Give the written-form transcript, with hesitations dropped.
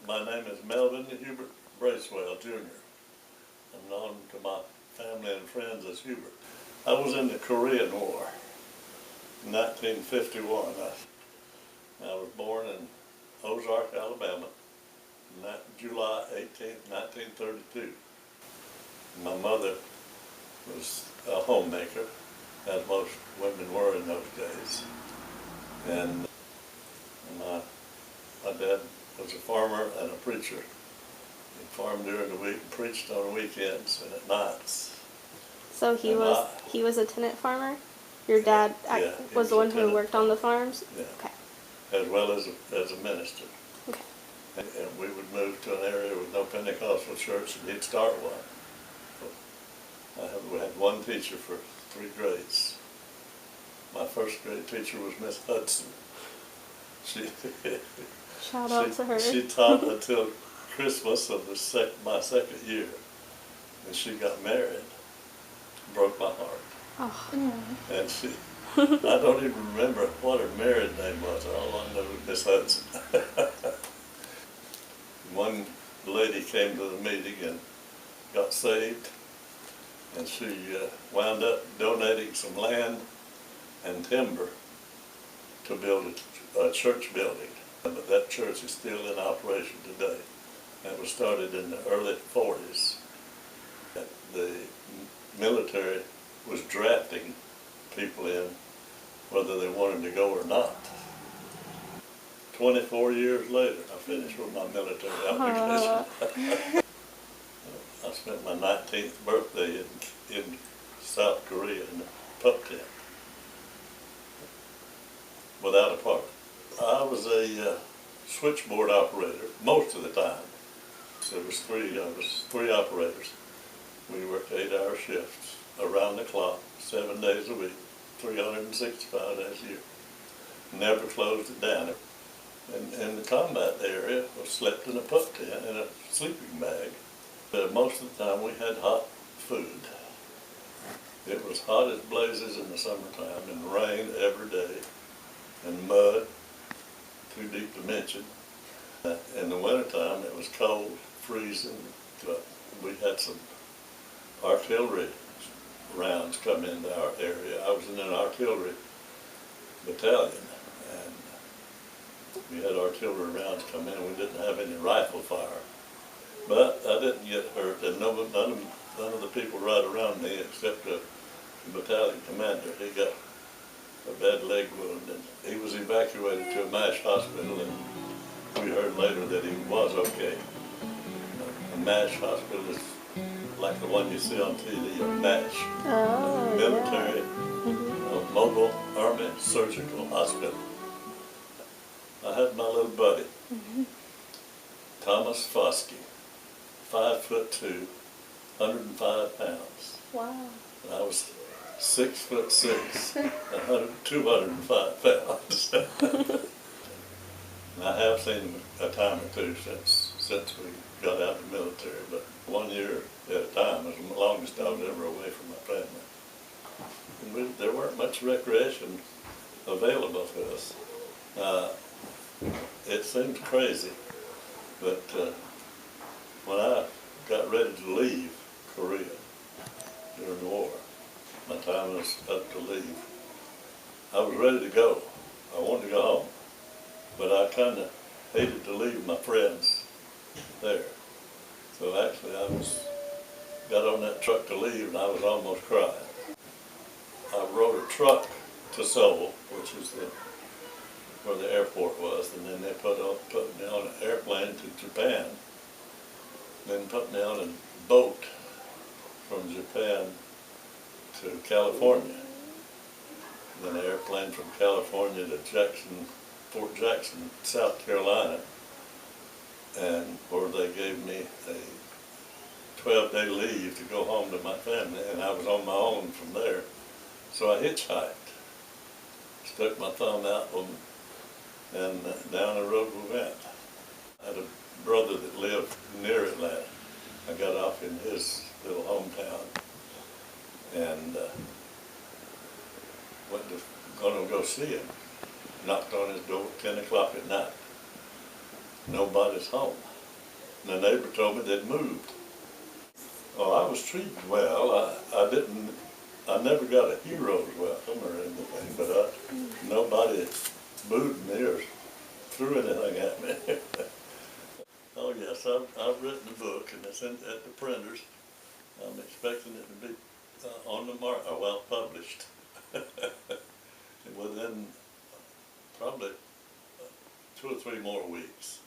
My name is Melvin Hubert Bracewell, Jr. I'm known to my family and friends as Hubert. I was in the Korean War in 1951. I was born in Ozark, Alabama, July 18th, 1932. My mother was a homemaker, as most women were in those days. And my dad was a farmer and a preacher. He farmed during the week and preached on weekends and at nights. So he was a tenant farmer? Your dad was the one who worked on the farms? Yeah. Okay. As well as a minister. Okay. And we would move to an area with no Pentecostal church, and he'd start one. We had one teacher for 3 grades. My first grade teacher was Miss Hudson. Shout out to her. She taught until Christmas of my second year, and she got married. Broke my heart. Oh. And I don't even remember what her married name was. All I know is Miss Hudson. One lady came to the meeting and got saved, and she wound up donating some land and timber to build a church building. But that church is still in operation today. It was started in the early 40s. The military was drafting people in whether they wanted to go or not. 24 years later, I finished with my military application. I spent my 19th birthday in South Korea in a pup tent without a partner. I was a switchboard operator most of the time. So there was 3 operators. We worked 8-hour shifts around the clock, 7 days a week, 365 days a year. Never closed it down. In the combat area, we slept in a pup tent in a sleeping bag. Most of the time we had hot food. It was hot as blazes in the summertime and rained every day and mud, too deep to mention. In the wintertime it was cold, freezing. We had some artillery rounds come into our area. I was in an artillery battalion, and we had artillery rounds come in. We didn't have any rifle fire, but I didn't get hurt, and none of the people right around me except the battalion commander. He got a bad leg wound, and he was evacuated to a MASH hospital, and we heard later that he was okay. A MASH hospital is like the one you see on TV, a MASH, military, mobile army surgical hospital. I had my little buddy, Thomas Foskey, 5'2", 105 pounds. Wow. And I was 6'6", 205 pounds. And I have seen him a time or two since we got out of the military, but 1 year at a time was the longest I was ever away from my family. And there weren't much recreation available to us. It seems crazy, but when I got ready to leave Korea during the war, my time was up to leave. I was ready to go. I wanted to go home, but I kind of hated to leave my friends there. So actually I got on that truck to leave, and I was almost crying. I rode a truck to Seoul, which is where the airport was, and then they put me on an airplane to Japan, then put me on a boat from Japan to California, then an airplane from California to Fort Jackson, South Carolina, and where they gave me a 12-day leave to go home to my family, and I was on my own from there. So I hitchhiked, stuck my thumb out, and down the road we went. I had a brother that lived near Atlanta. I got off in his little hometown and going to go see him. Knocked on his door at 10 o'clock at night. Nobody's home. and the neighbor told me they'd moved. Well, I was treated well. I never got a hero's welcome or anything, but nobody booed me or threw anything at me. Oh yes, I've written a book and it's at the printers. I'm expecting it to be on the market, well, published within probably 2 or 3 more weeks.